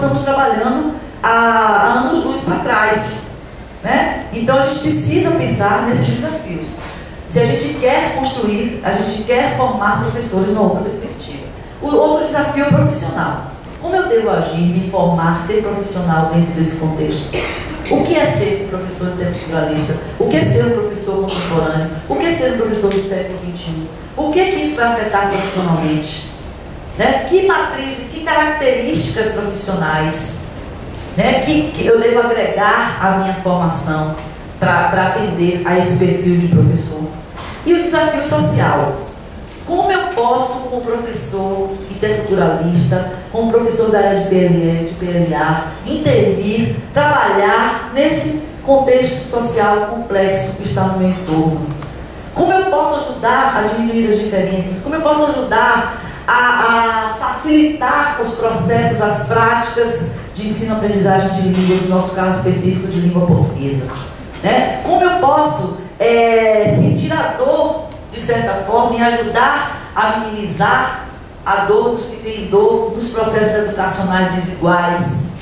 estamos trabalhando há anos-luz para trás, né? Então a gente precisa pensar nesses desafios. Se a gente quer construir, a gente quer formar professores numa outra perspectiva. O outro desafio é profissional. Como eu devo agir, me formar, ser profissional dentro desse contexto? O que é ser um professor interculturalista? O que é ser um professor contemporâneo? O que é ser um professor do século XXI? O que é que isso vai afetar profissionalmente? Né? Que matrizes, que características profissionais, né, que eu devo agregar à minha formação para atender a esse perfil de professor? E o desafio social. Como eu posso, como professor interculturalista, como professor da área de PLE, de PLA, intervir, trabalhar nesse contexto social complexo que está no meu entorno? Como eu posso ajudar a diminuir as diferenças? Como eu posso ajudar a facilitar os processos, as práticas de ensino-aprendizagem de línguas, no nosso caso específico de língua portuguesa? Né? Como eu posso sentir a dor, de certa forma, e ajudar a minimizar a dor dos que têm dor nos processos educacionais desiguais?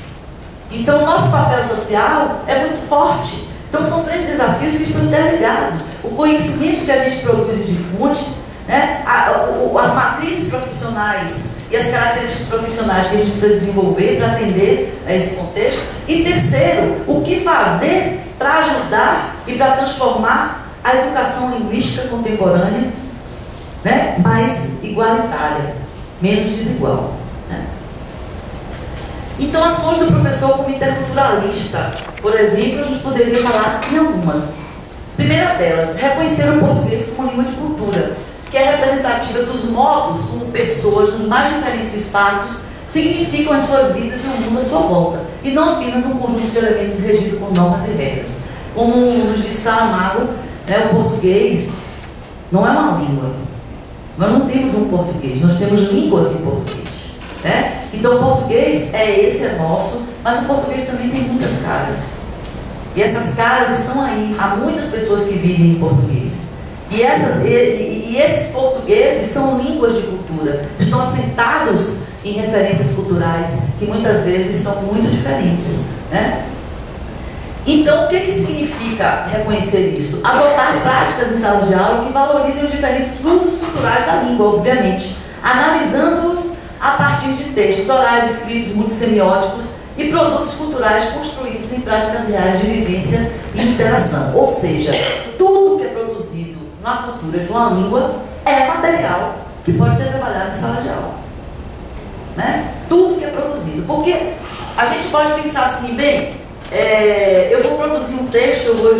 Então, o nosso papel social é muito forte. Então, são 3 desafios que estão interligados. O conhecimento que a gente produz e difunde, né? As matrizes profissionais e as características profissionais que a gente precisa desenvolver para atender a esse contexto. E terceiro, o que fazer para ajudar e para transformar a educação linguística contemporânea, né, mais igualitária, menos desigual. Né? Então, ações do professor como interculturalista, por exemplo, a gente poderia falar em algumas. Primeira delas, reconhecer o português como língua de cultura, que é representativa dos modos como pessoas nos mais diferentes espaços significam as suas vidas e o mundo à sua volta, e não apenas um conjunto de elementos regido por normas e regras. Como nos diz Saramago, né, o português não é uma língua. Nós não temos um português, nós temos línguas em português. Né? Então o português esse é nosso, mas o português também tem muitas caras. E essas caras estão aí. Há muitas pessoas que vivem em português. E esses portugueses são línguas de cultura, estão assentados em referências culturais que muitas vezes são muito diferentes. Né? Então, o que significa reconhecer isso? Adotar práticas em sala de aula que valorizem os diferentes usos culturais da língua, obviamente, analisando-os a partir de textos orais, escritos, multissemióticos e produtos culturais construídos em práticas reais de vivência e interação. Ou seja, tudo que é produzido na cultura de uma língua é material que pode ser trabalhado em sala de aula. Né? Tudo que é produzido. Porque a gente pode pensar assim, bem, eu vou produzir um texto, eu vou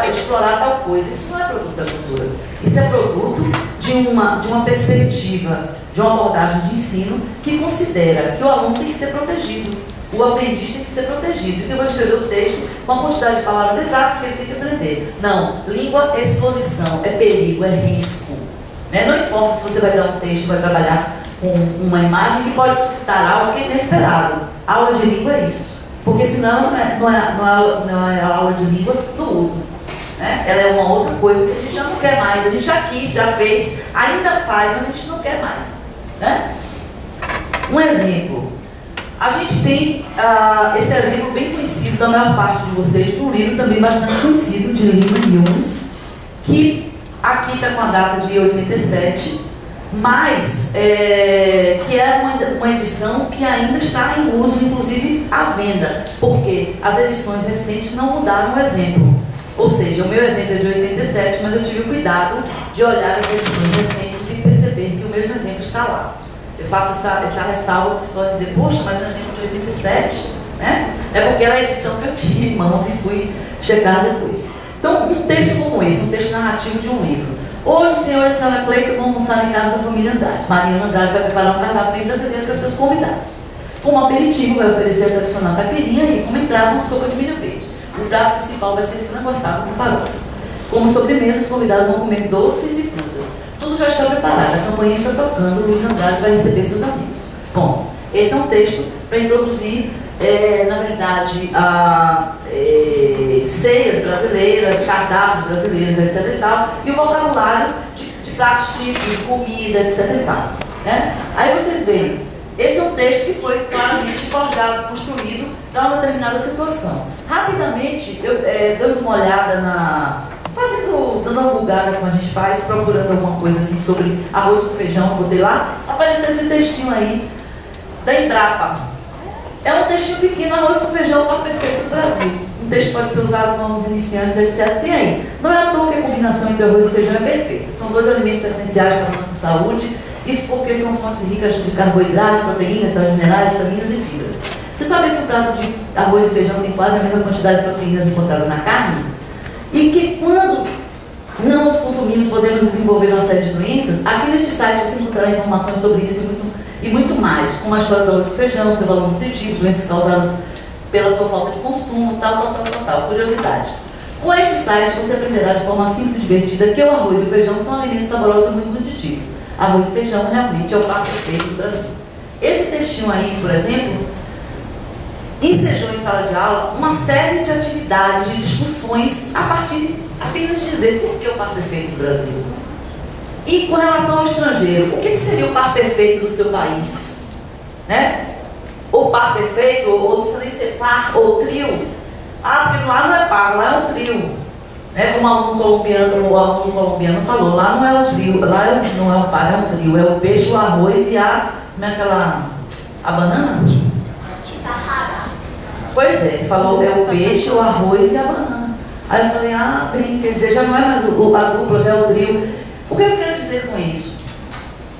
explorar tal coisa. Isso não é produto da cultura. Isso é produto de uma perspectiva, de uma abordagem de ensino que considera que o aluno tem que ser protegido, o aprendiz tem que ser protegido, que eu vou escrever o texto com a quantidade de palavras exatas que ele tem que aprender. Não, língua é exposição, é perigo, é risco. Né? Não importa se você vai dar um texto, vai trabalhar com uma imagem que pode suscitar algo inesperado. A aula de língua é isso. Porque senão não é a aula de língua do uso. Né? Ela é uma outra coisa que a gente já não quer mais. A gente já quis, já fez, ainda faz, mas a gente não quer mais. Né? Um exemplo. A gente tem esse exemplo bem conhecido da maior parte de vocês, de um livro também bastante conhecido, de Lima Yunes, que aqui está com a data de 87, mas que é uma edição que ainda está em uso, inclusive à venda, porque as edições recentes não mudaram o exemplo. Ou seja, o meu exemplo é de 87, mas eu tive o cuidado de olhar as edições recentes e perceber que o mesmo exemplo está lá. Eu faço essa ressalva que vocês podem dizer, poxa, mas o exemplo de 87, né? É porque era a edição que eu tinha em mãos e fui checar depois. Então, um texto como esse, um texto narrativo de um livro. Hoje o senhor e a senhora Cleiton vão almoçar em casa da família Andrade. Maria Andrade vai preparar um cardápio bem brasileiro para seus convidados. Como aperitivo, vai oferecer a tradicional caipirinha e, como entrada, uma sopa de milho verde. O prato principal vai ser frango assado com farofa. Como sobremesa, os convidados vão comer doces e frutas. Tudo já está preparado, a campainha está tocando, o Luiz Andrade vai receber seus amigos. Bom, esse é um texto para introduzir, na verdade, ceias brasileiras, cardápios brasileiros, etc. e tal, e o vocabulário de pratos típicos, de comida, etc. e tal. Né? Aí vocês veem, esse é um texto que foi claramente forjado, construído para uma determinada situação. Rapidamente, eu dando uma olhada dando uma bugada como a gente faz, procurando alguma coisa assim sobre arroz com feijão, botei lá, apareceu esse textinho aí, da Embrapa. É um textinho pequeno, arroz com feijão, o par perfeito do Brasil. Um texto pode ser usado com os iniciantes, etc. Tem aí. Não é à toa que a combinação entre arroz e feijão é perfeita. São dois alimentos essenciais para a nossa saúde, isso porque são fontes ricas de carboidratos, proteínas, sais minerais, vitaminas e fibras. Você sabe que um prato de arroz e feijão tem quase a mesma quantidade de proteínas encontradas na carne? E que quando não os consumimos podemos desenvolver uma série de doenças? Aqui neste site você encontrará informações sobre isso e muito mais, como a história do arroz com feijão, seu valor nutritivo, doenças causadas pela sua falta de consumo, tal, curiosidade. Com este site você aprenderá de forma simples e divertida que o arroz e o feijão são alimentos saborosos e muito nutritivos. Arroz e feijão realmente é o prato perfeito do Brasil. Esse textinho aí, por exemplo, ensejou em sala de aula uma série de atividades, de discussões, a partir apenas de dizer por que o par perfeito do Brasil. E com relação ao estrangeiro, o que seria o par perfeito do seu país? Né? Ou par perfeito, ou não precisa nem ser par, ou trio. Ah, porque lá não é par, lá é um trio. Né? Como o aluno colombiano falou, lá não é um trio, lá não é um par, é um trio. É o peixe, o arroz e a banana? Pois é, ele falou, é o peixe, o arroz e a banana. Aí eu falei, bem, quer dizer, já não é mais a dupla, já é o trio. O que eu quero dizer com isso?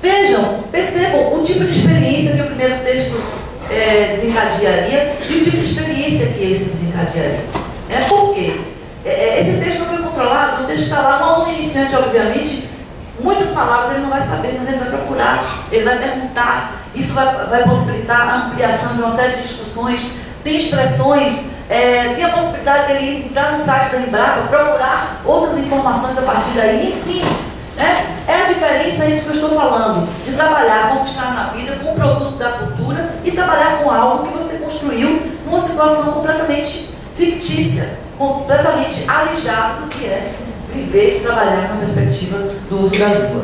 Vejam, percebam o tipo de experiência que o primeiro texto desencadearia e o tipo de experiência que esse desencadearia. Por quê? Esse texto não foi controlado, o texto está lá, um aluno iniciante, obviamente, muitas palavras ele não vai saber, mas ele vai procurar, ele vai perguntar. Isso vai possibilitar a ampliação de uma série de discussões. Tem expressões, tem a possibilidade de ele entrar no site da Embrapa, procurar outras informações a partir daí, enfim. É a diferença entre o que eu estou falando, de trabalhar, conquistar na vida com um produto da cultura e trabalhar com algo que você construiu numa situação completamente fictícia, completamente alijada do que é viver e trabalhar na perspectiva do uso da língua.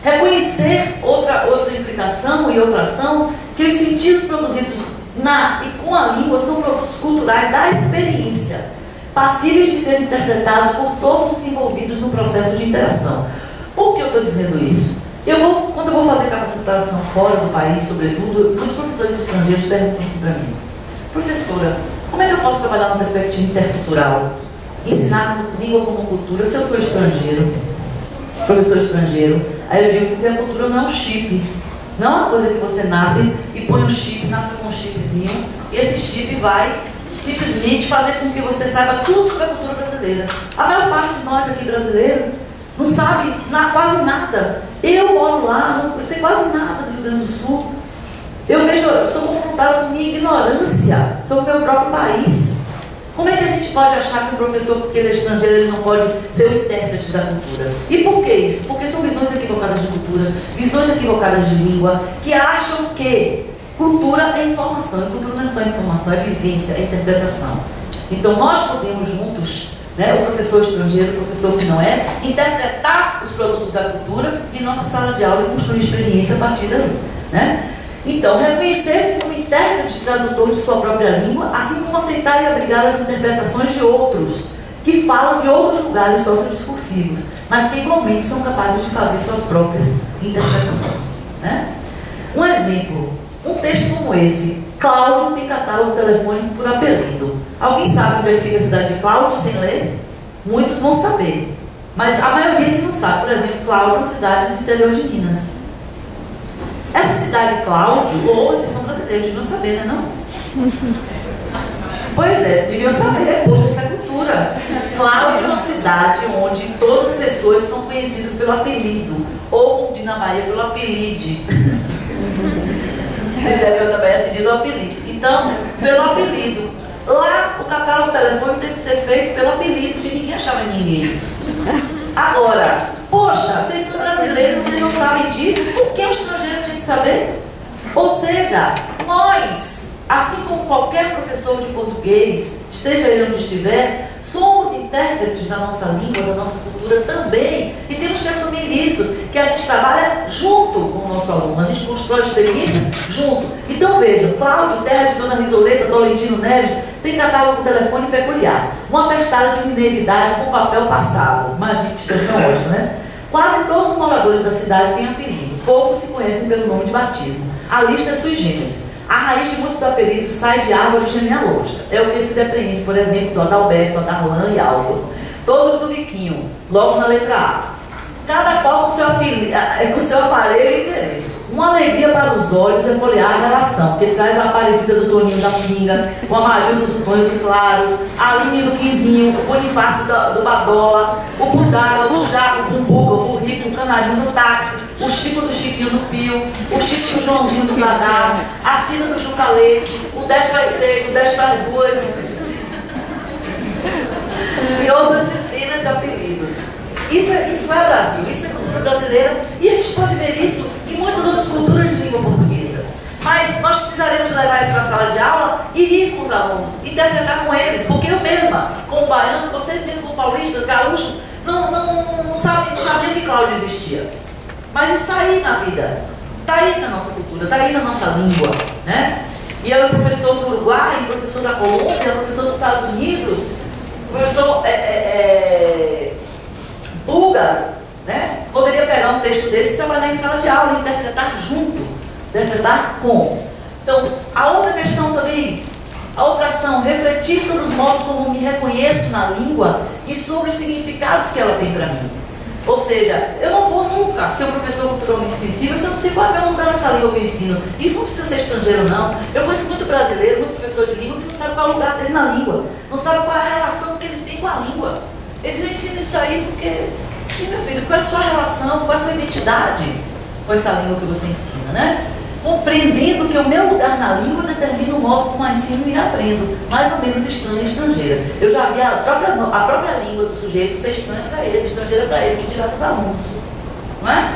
Reconhecer outra implicação e outra ação, que os sentidos produzidos na e com a língua são produtos culturais da experiência, passíveis de serem interpretados por todos os envolvidos no processo de interação. Por que eu estou dizendo isso? Quando eu vou fazer capacitação fora do país, sobretudo, muitos professores estrangeiros perguntam assim para mim: professora, como é que eu posso trabalhar na perspectiva intercultural? Ensinar língua como cultura se eu sou estrangeiro, professor estrangeiro? Aí eu digo que a cultura não é um chip, não é uma coisa que você nasce e põe um chip, nasce com um chipzinho, e esse chip vai simplesmente fazer com que você saiba tudo sobre a cultura brasileira. A maior parte de nós aqui brasileiros não sabe quase nada. Eu moro lá, não sei quase nada do Rio Grande do Sul. Eu sou confrontada com minha ignorância sobre o meu próprio país. Como é que a gente pode achar que um professor, porque ele é estrangeiro, ele não pode ser o intérprete da cultura? E por que isso? Porque são visões equivocadas de cultura, visões equivocadas de língua, que acham que cultura é informação, e cultura não é só informação, é vivência, é interpretação. Então nós podemos juntos, o professor estrangeiro, o professor que não é, interpretar os produtos da cultura em nossa sala de aula e construir experiência a partir daí. Então, reconhecer-se como intérprete e tradutor de sua própria língua, assim como aceitar e abrigar as interpretações de outros, que falam de outros lugares sociodiscursivos, mas que igualmente são capazes de fazer suas próprias interpretações. Um exemplo, um texto como esse: Cláudio tem catálogo telefônico por apelido. Alguém sabe onde fica a cidade de Cláudio sem ler? Muitos vão saber, mas a maioria não sabe. Por exemplo, Cláudio é uma cidade do interior de Minas. Essa cidade Cláudio, ou vocês são brasileiros, deviam saber, não? Pois é, deviam saber, poxa, essa é cultura. Cláudio é uma cidade onde todas as pessoas são conhecidas pelo apelido, ou como diz na Bahia, pelo apelide. No interior da Bahia se diz o apelido. Então, pelo apelido. Lá, o catálogo telefônico tem que ser feito pelo apelido, porque ninguém achava ninguém. Agora, poxa, vocês são brasileiros, vocês não sabem disso, por que o estrangeiro tinha que saber? Ou seja, nós, assim como qualquer professor de português, esteja ele onde estiver, somos intérpretes da nossa língua, da nossa cultura também, e temos que assumir isso, que a gente trabalha junto com o nosso aluno, a gente constrói experiência junto. Então veja, Cláudio Terra de Dona Risoleta, Tolentino Neves, tem catálogo com telefone peculiar, uma atestado de mineiridade com papel passado. Imagina que expressão ótima, né? Quase todos os moradores da cidade têm apelido, poucos se conhecem pelo nome de batismo. A lista é sui generis. A raiz de muitos apelidos sai de árvore genealógica. É o que se depreende, por exemplo, do Adalberto, Adarlan e Álvaro. Todo do Viquinho, logo na letra A. Cada qual com seu apelido, com seu aparelho e endereço. Uma alegria para os olhos é folhear a relação, que traz a Aparecida do Toninho da Pinga, o Amarildo do Tonho do Claro, a Aline do Quinzinho, o Bonifácio do Badola, o Budara, o Jaco, o Bumbuca, o Burrico, o Canarinho do Táxi, o Chico do Chiquinho do Pio, o Chico do Joãozinho do Bradar, a Cida do Jucalete, o 10 para as 6, o 10 para as 2 e outras centenas de apelidos. Isso é Brasil, isso é cultura brasileira, e a gente pode ver isso em muitas outras culturas de língua portuguesa. Mas nós precisaremos levar isso para a sala de aula e rir com os alunos, interpretar com eles, porque eu mesma, como baiano, vocês mesmo como paulistas, gaúchos, não sabiam que Cláudio existia. Mas isso está aí na vida, está aí na nossa cultura, está aí na nossa língua, né? E eu, professor do Uruguai, professor da Colômbia, professor dos Estados Unidos, professor búlgaro, né? Poderia pegar um texto desse e trabalhar em sala de aula, interpretar junto, interpretar com. Então, a outra questão também, a outra ação, refletir sobre os modos como me reconheço na língua e sobre os significados que ela tem para mim. Ou seja, eu não vou nunca ser um professor culturalmente sensível se eu não sei qual é o meu lugar nessa língua que eu ensino. Isso não precisa ser estrangeiro, não. Eu conheço muito brasileiro, muito professor de língua que não sabe qual é o lugar dele na língua, não sabe qual é a relação que ele tem com a língua. Eles não ensinam isso aí porque, sim, meu filho, qual é a sua relação, qual é a sua identidade com essa língua que você ensina, né? Compreendendo que o meu lugar na língua determina o modo como eu ensino e aprendo, mais ou menos estranha e estrangeira. Eu já vi a própria língua do sujeito ser estranha para ele, estrangeira para ele, que dirá para os alunos, não é?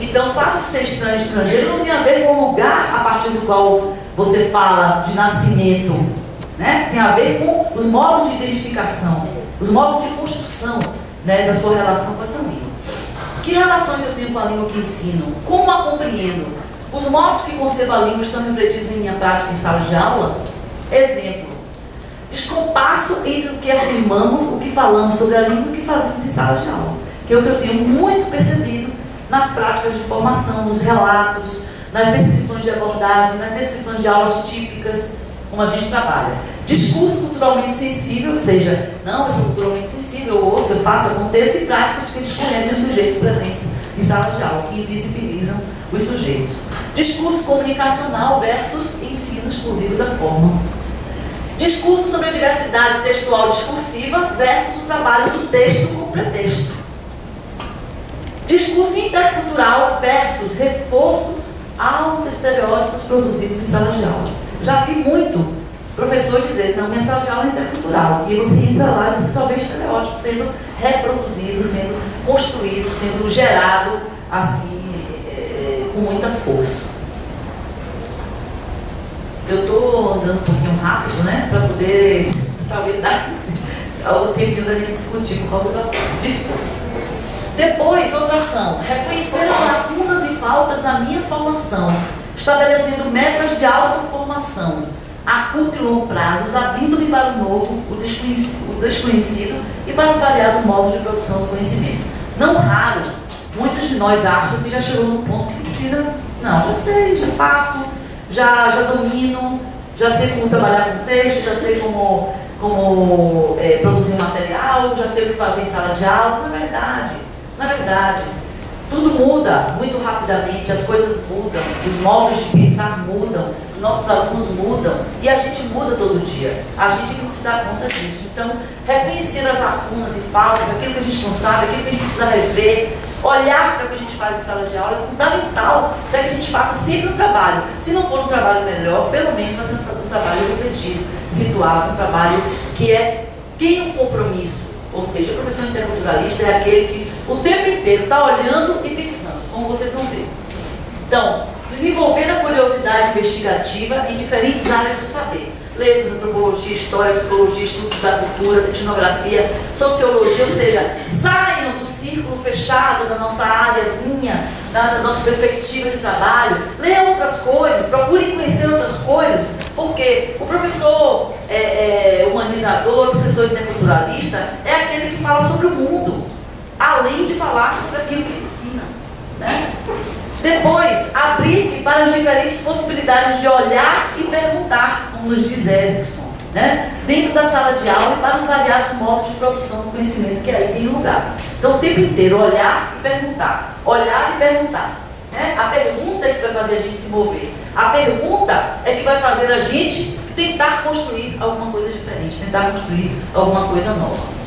Então, o fato de ser estranho e estrangeiro não tem a ver com o lugar a partir do qual você fala de nascimento, né? Tem a ver com os modos de identificação, os modos de construção, né, da sua relação com essa língua. Que relações eu tenho com a língua que ensino? Como a compreendo? Os modos que concebo a língua estão refletidos em minha prática em sala de aula? Exemplo: descompasso entre o que afirmamos, o que falamos sobre a língua e o que fazemos em sala de aula, que é o que eu tenho muito percebido nas práticas de formação, nos relatos, nas descrições de abordagem, nas descrições de aulas típicas, como a gente trabalha. Discurso culturalmente sensível, ou seja, não, eu sou culturalmente sensível, eu ouço, eu faço, aconteço, e práticas que desconhecem os sujeitos presentes em sala de aula, que invisibilizam os sujeitos. Discurso comunicacional versus ensino exclusivo da forma. Discurso sobre a diversidade textual discursiva versus o trabalho do texto com pretexto. Discurso intercultural versus reforço aos estereótipos produzidos em sala de aula. Já vi muito professor dizer, não, minha sala de aula é intercultural. E você entra lá e você só vê estereótipos sendo reproduzido, sendo construído, sendo gerado, assim, com muita força. Eu estou andando um pouquinho rápido, né, para poder, talvez, dar o tempo da gente discutir por causa da discussão. Depois, outra ação, reconhecer as lacunas e faltas da minha formação, estabelecendo metas de autoformação a curto e longo prazos, abrindo-me para o novo, o desconhecido e para os variados modos de produção do conhecimento. Não raro, muitos de nós acham que já chegou num ponto que precisa, não, já sei, já faço, já domino, já sei como trabalhar com texto, já sei como produzir material, já sei o que fazer em sala de aula. Na verdade, tudo muda muito rapidamente, as coisas mudam, os modos de pensar mudam, os nossos alunos mudam e a gente muda todo dia. A gente não se dá conta disso. Então, reconhecer as lacunas e faltas, aquilo que a gente não sabe, aquilo que a gente precisa rever, olhar para o que a gente faz em sala de aula é fundamental para que a gente faça sempre um trabalho. Se não for um trabalho melhor, pelo menos vai ser um trabalho refletido, situado, um trabalho que tem um compromisso. Ou seja, o professor interculturalista é aquele que o tempo inteiro está olhando e pensando, como vocês vão ver. Então, desenvolver a curiosidade investigativa em diferentes áreas do saber. letras, antropologia, história, psicologia, estudos da cultura, etnografia, sociologia, ou seja, saiam do círculo fechado da nossa áreazinha, da nossa perspectiva de trabalho, leiam outras coisas, procurem conhecer outras coisas, porque o professor humanizador, o professor interculturalista, é aquele que fala sobre o mundo, além de falar sobre aquilo que ele ensina, né? Depois, abrir-se para as diferentes possibilidades de olhar e perguntar, como nos diz Erickson, né? Dentro da sala de aula e para os variados modos de produção do conhecimento que aí tem lugar. Então, o tempo inteiro, olhar e perguntar. Olhar e perguntar. Né? A pergunta é que vai fazer a gente se mover. A pergunta é que vai fazer a gente tentar construir alguma coisa diferente, tentar construir alguma coisa nova.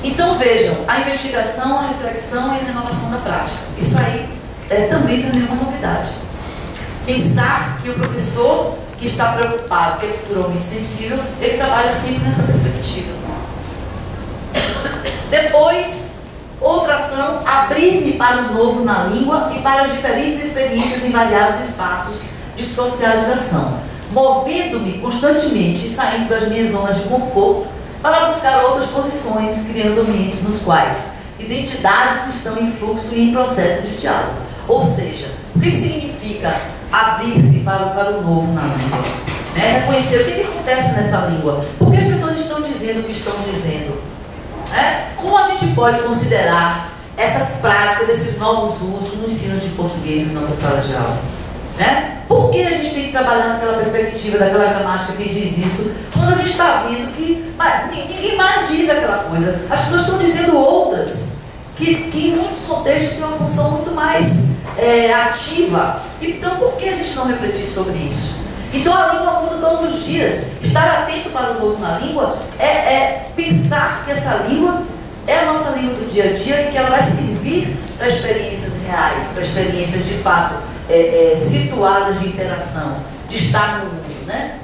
Então, vejam, a investigação, a reflexão e a renovação da prática. Isso aí também não é nenhuma novidade. Pensar que o professor que está preocupado, que é culturalmente sensível, ele trabalha sempre nessa perspectiva. Depois, outra ação, abrir-me para o novo na língua e para as diferentes experiências em variados espaços de socialização, movendo-me constantemente e saindo das minhas zonas de conforto para buscar outras posições, criando ambientes nos quais identidades estão em fluxo e em processo de diálogo. Ou seja, o que significa abrir-se para o novo na língua? Né? Reconhecer o que acontece nessa língua. Por que as pessoas estão dizendo o que estão dizendo? Né? Como a gente pode considerar essas práticas, esses novos usos no ensino de português na nossa sala de aula? Né? Por que a gente tem que trabalhar naquela perspectiva, daquela gramática que diz isso, quando a gente está vendo que ninguém mais diz aquela coisa? As pessoas estão dizendo outras, que em muitos contextos têm uma função muito mais ativa. Então, por que a gente não refletir sobre isso? Então, a língua muda todos os dias. Estar atento para o novo na língua é pensar que essa língua é a nossa língua do dia a dia e que ela vai servir para experiências reais, para experiências de fato situadas de interação, de estar no mundo, né?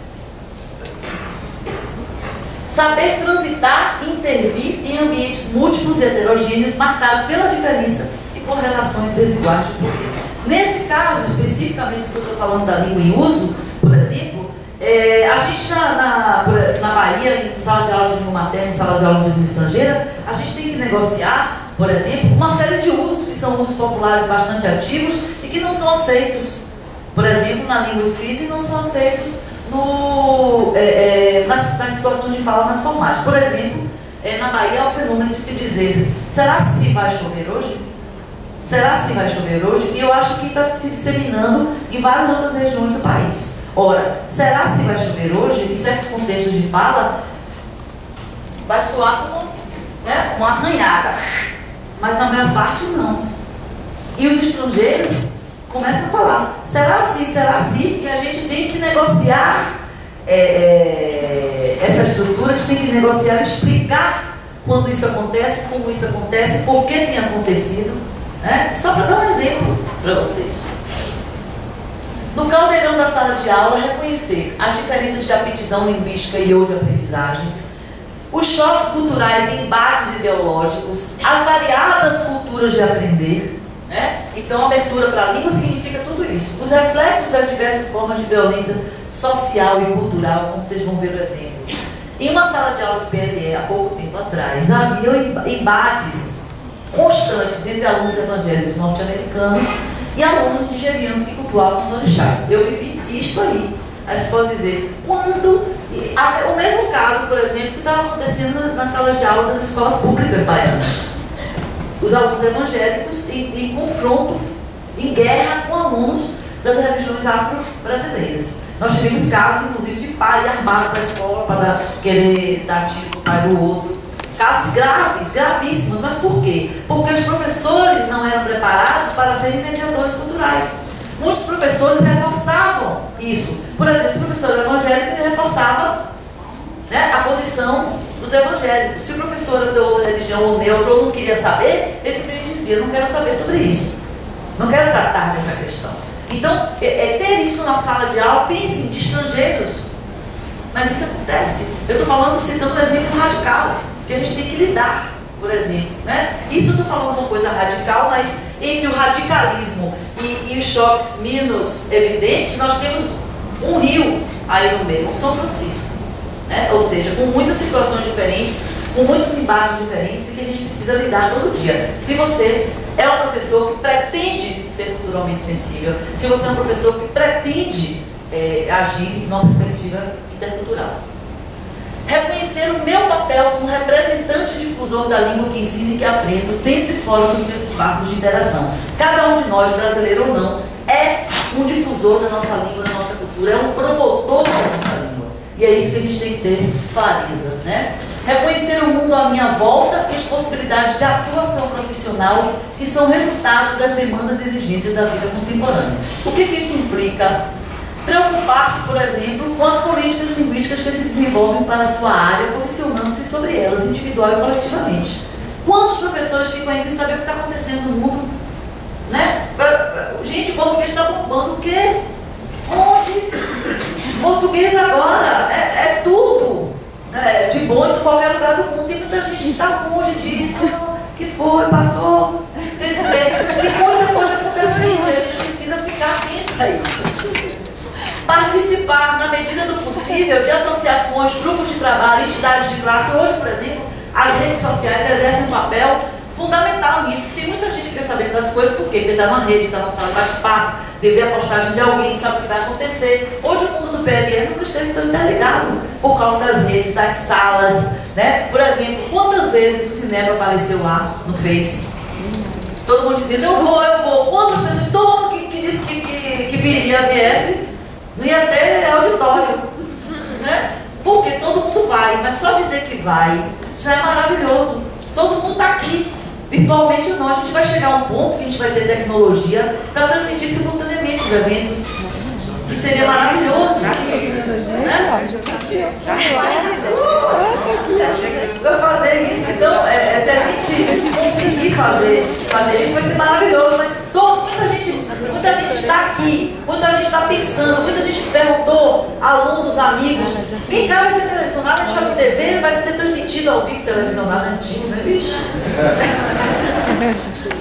Saber transitar e intervir em ambientes múltiplos e heterogêneos marcados pela diferença e por relações desiguais de poder. Nesse caso, especificamente do que eu estou falando da língua em uso, por exemplo, a gente na Bahia, em sala de aula de língua materna, em sala de aula de língua estrangeira, a gente tem que negociar, por exemplo, uma série de usos que são usos populares bastante ativos e que não são aceitos, por exemplo, na língua escrita e não são aceitos nas situações de fala mais formais. Por exemplo, na Bahia há o fenômeno de se dizer: será se vai chover hoje? Será se vai chover hoje? E eu acho que está se disseminando em várias outras regiões do país. Ora, será se vai chover hoje? Em certos contextos de fala, vai soar como uma arranhada, mas na maior parte não. E os estrangeiros começam a falar: será se? E a gente tem que negociar essa estrutura, a gente tem que negociar, explicar quando isso acontece, como isso acontece, por que tem acontecido, né? Só para dar um exemplo para vocês. No caldeirão da sala de aula, reconhecer as diferenças de aptidão linguística e ou de aprendizagem, os choques culturais e embates ideológicos, as variadas culturas de aprender, né? Então, abertura para a língua significa tudo isso. Os reflexos das diversas formas de violência social e cultural, como vocês vão ver no exemplo. Em uma sala de aula de PNE, há pouco tempo atrás, havia embates constantes entre alunos evangélicos norte-americanos e alunos nigerianos que cultuavam os orixás. Eu vivi isto aí. Aí vocês podem dizer, quando... O mesmo caso, por exemplo, que estava acontecendo nas salas de aula das escolas públicas baianas. Os alunos evangélicos em confronto, em guerra com alunos das religiões afro-brasileiras. Nós tivemos casos, inclusive, de pai armado para a escola para querer dar tiro no pai do outro. Casos graves, gravíssimos. Mas por quê? Porque os professores não eram preparados para serem mediadores culturais. Muitos professores reforçavam isso. Por exemplo, o professor evangélico reforçava, né, a posição dos evangélicos. Se o professor era de outra religião ou neutra ou não queria saber, ele simplesmente dizia: não quero saber sobre isso, não quero tratar dessa questão. Então, ter isso na sala de aula, pensem, de estrangeiros. Mas isso acontece. Eu estou falando, citando um exemplo radical, que a gente tem que lidar, por exemplo, né? Isso eu estou falando uma coisa radical, mas entre o radicalismo e os choques menos evidentes, nós temos um rio aí no meio, um São Francisco. Ou seja, com muitas situações diferentes, com muitos embates diferentes e que a gente precisa lidar todo dia. Se você é um professor que pretende ser culturalmente sensível, se você é um professor que pretende agir numa perspectiva intercultural. Reconhecer o meu papel como representante difusor da língua que ensino e que aprendo dentro e fora dos meus espaços de interação. Cada um de nós, brasileiro ou não, é um difusor da nossa língua, da nossa cultura, é um promotor da nossa língua. E é isso que a gente tem que ter clareza, né? Reconhecer o mundo à minha volta e as possibilidades de atuação profissional que são resultados das demandas e exigências da vida contemporânea. O que isso implica? Preocupar-se, por exemplo, com as políticas linguísticas que se desenvolvem para a sua área, posicionando-se sobre elas, individual e coletivamente. Quantos professores ficam aí sem saber o que está acontecendo no mundo? Né? Gente, o português está bombando o quê? Onde? Português agora é tudo. De bom em qualquer lugar do mundo. Tem muita gente que está longe disso, que foi, passou. Quer dizer, tem muita coisa acontecendo e a gente precisa ficar atento a isso. Participar, na medida do possível, de associações, grupos de trabalho, entidades de classe. Hoje, por exemplo, as redes sociais exercem um papel fundamental nisso. Tem muita gente que fica sabendo das coisas, por quê? Porque está numa rede, está na sala de bate-papo, deve ver a postagem de alguém, sabe o que vai acontecer. Hoje o mundo do PLN nunca esteve tão interligado por causa das redes, das salas, né? Por exemplo, quantas vezes o cinema apareceu lá no Face? Todo mundo dizendo, eu vou. Quantas pessoas, todo mundo que disse que viesse, não ia ter auditório, né? Porque todo mundo vai, mas só dizer que vai já é maravilhoso. Todo mundo está aqui, virtualmente ou não. A gente vai chegar a um ponto que a gente vai ter tecnologia para transmitir simultaneamente os eventos. E seria maravilhoso, né? Vai fazer isso. Então, se a gente conseguir fazer isso, vai ser maravilhoso. Mas muita gente está aqui, muita gente está pensando, muita gente perguntou, alunos, amigos, vem cá, vai ser televisionado, a gente vai pro TV, vai ser transmitido ao vivo, televisionado antigo, né, bicho?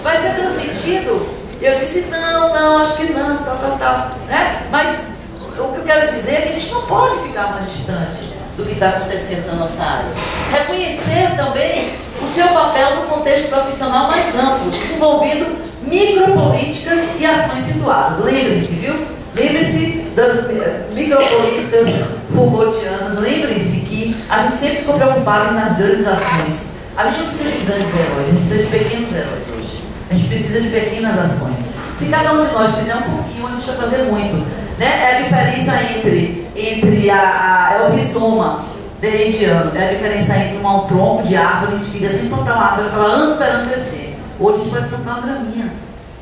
Vai ser transmitido? Eu disse, não, acho que não, tal, né? Mas o que eu quero dizer é que a gente não pode ficar mais distante do que está acontecendo na nossa área. Reconhecer também o seu papel no contexto profissional mais amplo, desenvolvendo micropolíticas e ações situadas. Lembrem-se, viu? Lembrem-se das micropolíticas Foucaultianas. Lembrem-se que a gente sempre ficou preocupado nas grandes ações. A gente não precisa de grandes heróis, a gente precisa de pequenos heróis hoje. A gente precisa de pequenas ações. Se cada um de nós fizer um pouquinho, a gente vai fazer muito. Né? É a diferença entre é o rizoma derretiano, é a diferença entre um tronco de árvore, a gente queria sempre plantar uma árvore, ficava anos esperando crescer. Hoje a gente vai plantar uma graminha.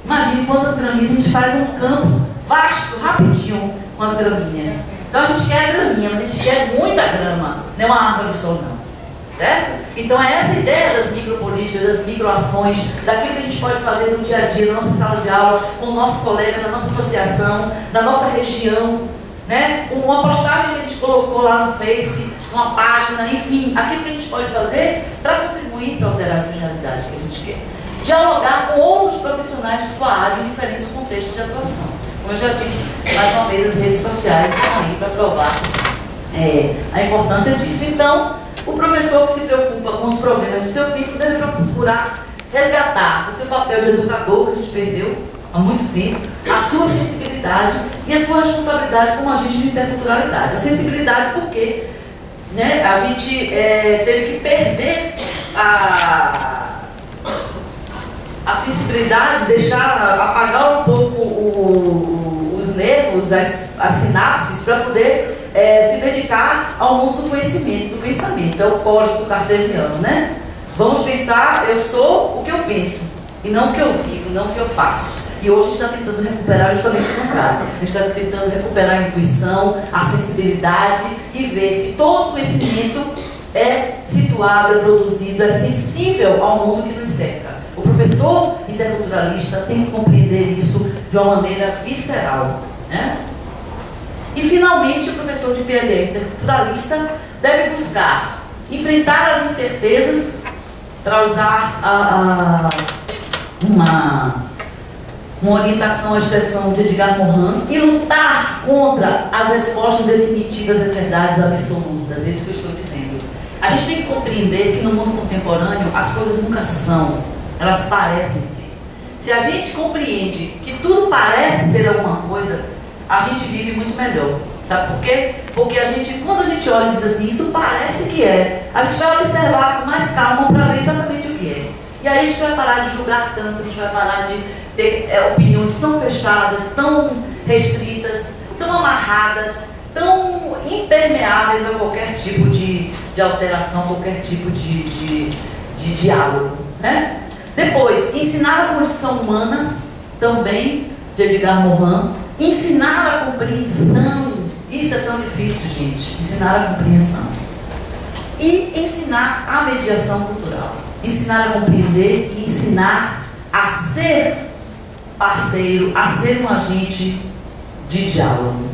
Imagine quantas graminhas a gente faz um campo vasto, rapidinho, com as graminhas. Então a gente quer a graminha, mas a gente quer muita grama, não é uma árvore só não. Certo? Então é essa ideia das micropolíticas, das microações, daquilo que a gente pode fazer no dia a dia, na nossa sala de aula, com o nosso colega, na nossa associação, na nossa região, né? Uma postagem que a gente colocou lá no Face, uma página, enfim, aquilo que a gente pode fazer para contribuir para alterar essa realidade que a gente quer. Dialogar com outros profissionais de sua área em diferentes contextos de atuação. Como eu já disse, mais uma vez as redes sociais estão aí para provar a importância disso. Então, o professor que se preocupa com os problemas de seu tempo deve procurar resgatar o seu papel de educador, que a gente perdeu há muito tempo, a sua sensibilidade e a sua responsabilidade como agente de interculturalidade. A sensibilidade porque, né, a gente teve que perder a sensibilidade, apagar um pouco os nervos, as sinapses, para poder se dedicar ao mundo do conhecimento, do pensamento. É o código cartesiano, né? Vamos pensar, eu sou o que eu penso, e não o que eu vivo, não o que eu faço. E hoje a gente está tentando recuperar justamente o contrário. A gente está tentando recuperar a intuição, a sensibilidade e ver que todo conhecimento é situado, é produzido, é sensível ao mundo que nos cerca. O professor interculturalista tem que compreender isso de uma maneira visceral, né? E, finalmente, o professor de PhD interculturalista deve buscar enfrentar as incertezas, para usar uma orientação à expressão de Edgar Morin, e lutar contra as respostas definitivas das verdades absolutas. é isso que eu estou dizendo. A gente tem que compreender que no mundo contemporâneo as coisas nunca são, elas parecem ser. Se a gente compreende que tudo parece ser alguma coisa, a gente vive muito melhor. Sabe por quê? Porque quando a gente olha e diz assim, isso parece que é, a gente vai observar com mais calma para ver exatamente o que é. E aí a gente vai parar de julgar tanto, a gente vai parar de ter opiniões tão fechadas, tão restritas, tão amarradas, tão impermeáveis a qualquer tipo de alteração, qualquer tipo de diálogo, né? Depois, ensinar a condição humana, também, de Edgar Morin. Ensinar a compreensão, isso é tão difícil, gente, ensinar a compreensão. E ensinar a mediação cultural. Ensinar a compreender e ensinar a ser parceiro, a ser um agente de diálogo.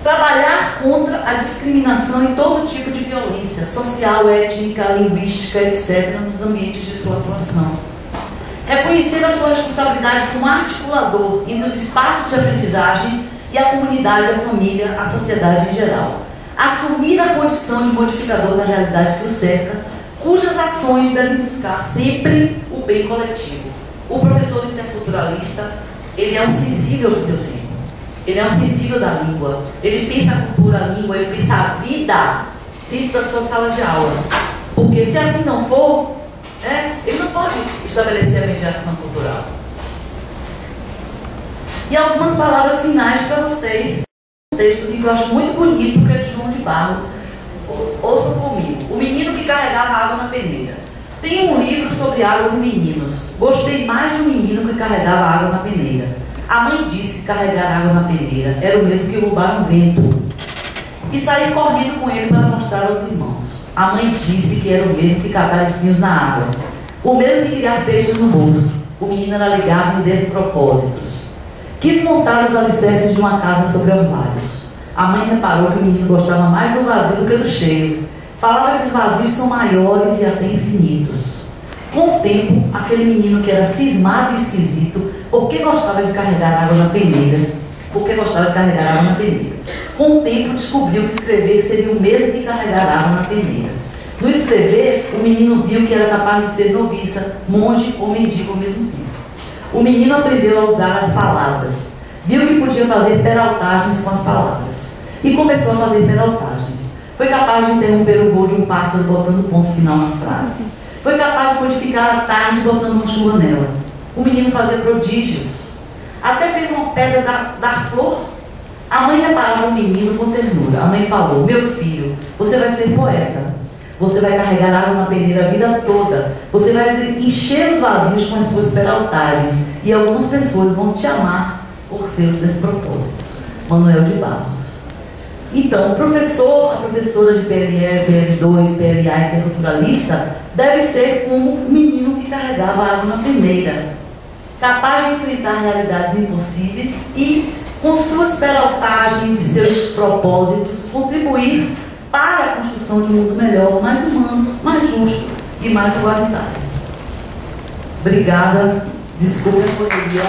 Trabalhar contra a discriminação e todo tipo de violência social, étnica, linguística, etc., nos ambientes de sua atuação. Reconhecer a sua responsabilidade como articulador entre os espaços de aprendizagem e a comunidade, a família, a sociedade em geral. Assumir a condição de modificador da realidade que o cerca, cujas ações devem buscar sempre o bem coletivo. O professor interculturalista, ele é um sensível do seu tempo. Ele é um sensível da língua, ele pensa a cultura, a língua, ele pensa a vida dentro da sua sala de aula. Porque se assim não for, ele não pode estabelecer a mediação cultural. E algumas palavras finais para vocês. Um texto que eu acho muito bonito, que é de João de Barro. Ouçam comigo. O menino que carregava água na peneira. Tem um livro sobre águas e meninos. Gostei mais do menino que carregava água na peneira. A mãe disse que carregar água na peneira era o mesmo que roubar um vento. E saí correndo com ele para mostrar aos irmãos. A mãe disse que era o mesmo que catar espinhos na água. O mesmo que criar peixes no bolso. O menino era ligado em despropósitos. Quis montar os alicerces de uma casa sobre orvalhos. A mãe reparou que o menino gostava mais do vazio do que do cheio. Falava que os vazios são maiores e até infinitos. Com o tempo, aquele menino que era cismado e esquisito, porque gostava de carregar água na peneira, com o tempo descobriu que escrever seria o mesmo que carregar água na peneira. No escrever, o menino viu que era capaz de ser noviça, monge ou mendigo ao mesmo tempo. O menino aprendeu a usar as palavras, viu que podia fazer peraltagens com as palavras, e começou a fazer peraltagens. Foi capaz de interromper o voo de um pássaro botando ponto final na frase. Foi capaz de modificar a tarde botando uma chuva nela. O menino fazia prodígios. Até fez uma pedra da flor. A mãe reparava o menino com ternura. A mãe falou: meu filho, você vai ser poeta. Você vai carregar água na peneira a vida toda. Você vai encher os vazios com as suas peraltagens. E algumas pessoas vão te amar por seus despropósitos. Manuel de Barros. Então, o professor, a professora de PLE, PL2, PLA interculturalista deve ser como um menino que carregava água na peneira, capaz de enfrentar realidades impossíveis e, com suas peraltagens e seus despropósitos, contribuir para a construção de um mundo melhor, mais humano, mais justo e mais igualitário. Obrigada. Desculpe a correria.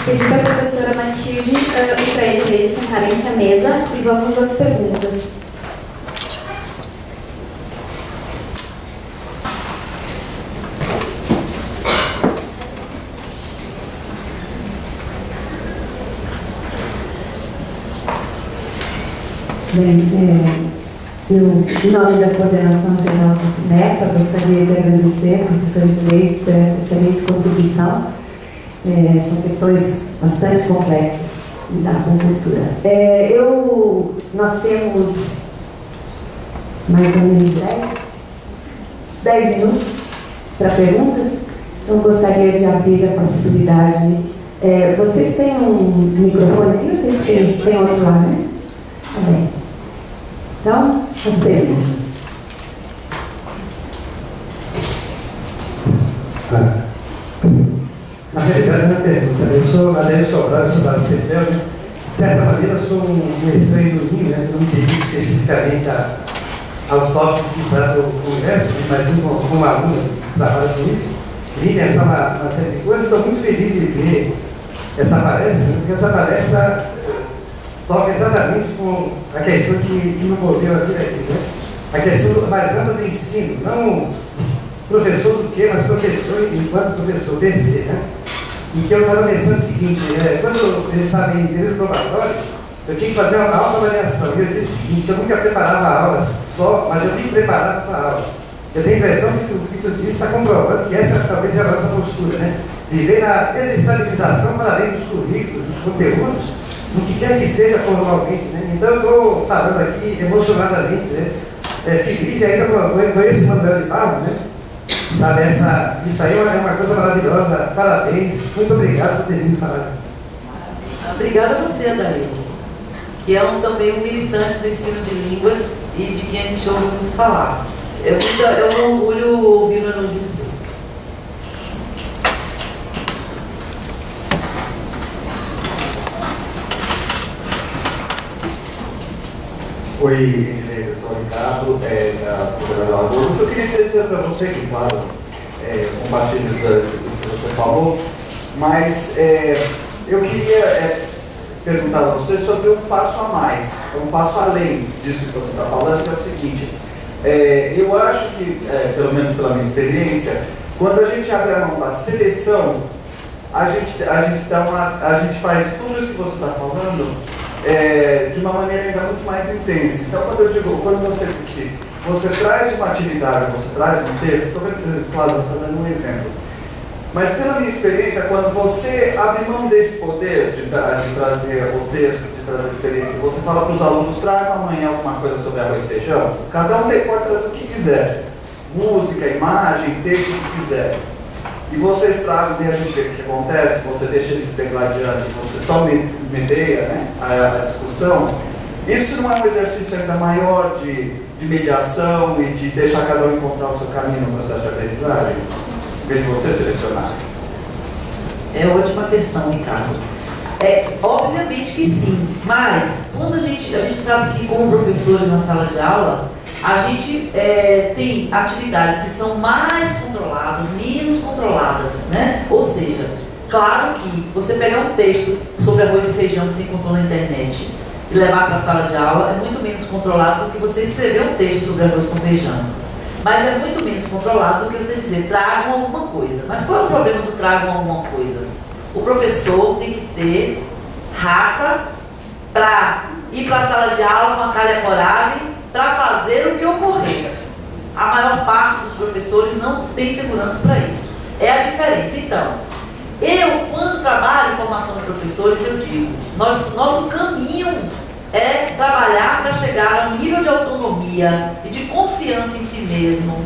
Pedir para a professora Matilde e para a Inês sentarem essa mesa e vamos às perguntas. Bem, eu, em nome da Coordenação Geral do SINEPA, gostaria de agradecer a professora Inês por essa excelente contribuição. São questões bastante complexas lidar com cultura. Nós temos mais ou menos 10 minutos para perguntas. Então, gostaria de abrir a possibilidade. Vocês têm um microfone aqui? Eu tenho que ser, tem outro lá, né? Tá bem. Então, as perguntas. Na realidade, minha pergunta, eu sou Adélio Sobral, eu sou da CETEL, de certa maneira eu sou um estranho do Rio, né? Não me dedico especificamente ao tópico que trata o congresso, mas como aluno que trabalha com isso, vim pensar uma série de coisas. Estou muito feliz de ver essa palestra, porque essa palestra toca exatamente com a questão que me moveu aqui, né? A questão mais ampla do ensino, não professor do quê, mas professor enquanto professor BC, né? E que eu estava pensando o seguinte, quando eu estava em período probatório, eu tinha que fazer uma autoavaliação, e eu disse o seguinte: eu nunca preparava aulas só, mas eu vim preparado para a aula. Eu tenho a impressão que o que tu disse está comprovando que essa talvez seja a nossa postura, né? Viver na desestabilização para além dos currículos, dos conteúdos, no que quer que seja formalmente, né? Então eu estou falando aqui emocionadamente, né? Feliz e ainda conheço o Manuel de Barros, né? Sabe, isso aí é uma coisa maravilhosa. Parabéns, muito obrigado por ter vindo falar. Obrigada a você, Adair, que é também um militante do ensino de línguas e de quem a gente ouve muito falar. É um orgulho ouvir o elogio seu. Oi, eu sou o Ricardo, da Governador Lagoa. Eu queria dizer para você que, claro, compartilho do que você falou, mas eu queria perguntar a você sobre um passo a mais, um passo além disso que você está falando, que é o seguinte: eu acho que, pelo menos pela minha experiência, quando a gente abre a mão da seleção, a gente faz tudo isso que você está falando de uma maneira ainda muito mais intensa. Então, quando você diz que você traz uma atividade, você traz um texto, claro, você está dando um exemplo, mas pela minha experiência, quando você abre mão desse poder de trazer o texto, de trazer a experiência, você fala para os alunos: tragam amanhã alguma coisa sobre arroz e feijão, cada um pode trazer o que quiser, música, imagem, texto, o que quiser. E vocês tragam, e a gente vê o que acontece, você deixa eles degladiando, você só medeia, né, a discussão. Isso não é um exercício ainda maior de mediação e de deixar cada um encontrar o seu caminho no processo de aprendizagem, em vez de você selecionar? É ótima questão, Ricardo. Obviamente que sim, mas quando a gente sabe que como professores na sala de aula, a gente tem atividades que são mais controladas, menos controladas, né? Ou seja, claro que você pegar um texto sobre arroz e feijão que você encontrou na internet e levar para a sala de aula é muito menos controlado do que você escrever um texto sobre arroz com feijão. Mas é muito menos controlado do que você dizer: tragam alguma coisa. Mas qual é o problema do tragam alguma coisa? O professor tem que ter raça para ir para a sala de aula com a cara e a coragem para fazer o que ocorrer. A maior parte dos professores não tem segurança para isso. É a diferença. Então, quando trabalho em formação de professores, eu digo: nosso caminho é trabalhar para chegar a um nível de autonomia e de confiança em si mesmo,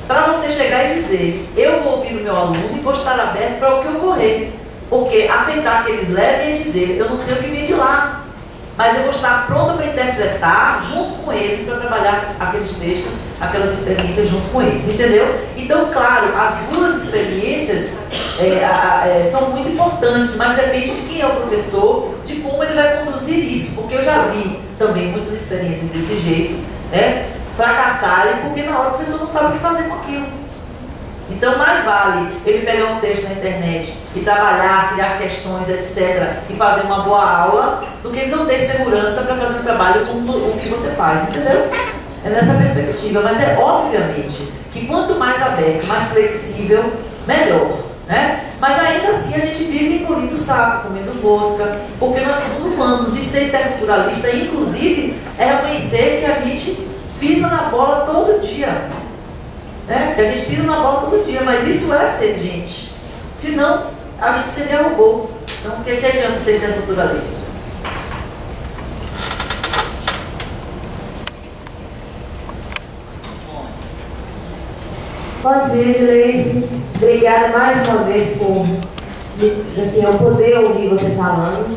para você chegar e dizer: eu vou ouvir o meu aluno e vou estar aberto para o que ocorrer. Porque aceitar que eles levem é dizer: eu não sei o que vem de lá, mas eu vou estar pronta para interpretar junto com eles, para trabalhar aqueles textos, aquelas experiências junto com eles, entendeu? Então, claro, as duas experiências são muito importantes, mas depende de quem é o professor, de como ele vai conduzir isso, porque eu já vi também muitas experiências desse jeito, né, fracassarem, porque na hora o professor não sabe o que fazer com aquilo. Então, mais vale ele pegar um texto na internet e trabalhar, criar questões, etc., e fazer uma boa aula, do que ele não ter segurança para fazer um trabalho como o que você faz, entendeu? É nessa perspectiva, mas obviamente que quanto mais aberto, mais flexível, melhor, né? Mas ainda assim a gente vive engolindo sapo, comendo mosca, porque nós somos humanos, e ser interculturalista, inclusive, é reconhecer que a gente pisa na bola todo dia. Que a gente pisa na bola todo dia, mas isso é ser gente. Senão, a gente seria robô. Então, o que adianta ser interculturalista? Bom dia, Gleice. Obrigada mais uma vez por eu poder ouvir você falando.